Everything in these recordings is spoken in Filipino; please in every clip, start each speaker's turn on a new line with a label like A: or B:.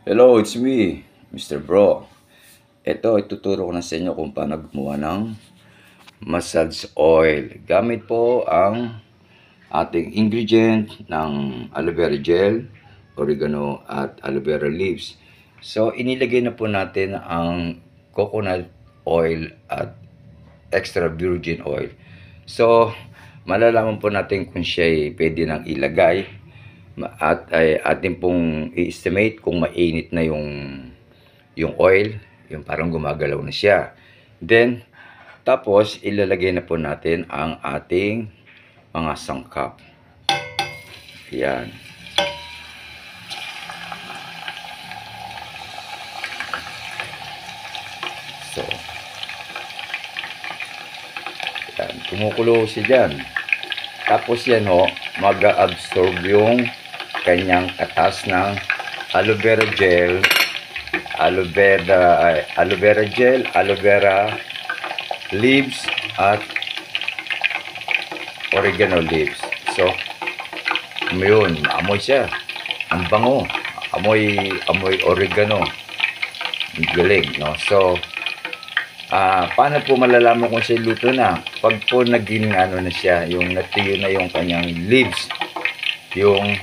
A: Hello, it's me, Mr. Bro. Ito, ituturo ko na sa inyo kung paano gumawa ng massage oil. Gamit po ang ating ingredient ng aloe vera gel, oregano at aloe vera leaves. So, inilagay na po natin ang coconut oil at extra virgin oil. So, malalaman po natin kung siya pwede nang ilagay at ay atin pong i-estimate kung mainit na yung oil, yung parang gumagalaw na siya. Then tapos ilalagay na po natin ang ating mga sangkap. Yan. So, yan, kumukulo siya dyan. Tapos yan ho, mag-absorb yung kanyang katas ng aloe vera gel, aloe vera leaves at oregano leaves. So, yun, amoy siya. Ang bango. Amoy oregano. Ang galing, no? So, paano po malalaman kung siya luto na? Pag po naging ano na siya, yung natuyo na yung kanyang leaves, yung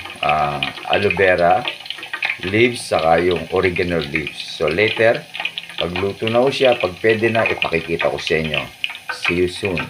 A: aloe vera leaves, saka yung oregano leaves. So later, pag luto na po siya, pag pwede na, ipakikita ko sa inyo. See you soon.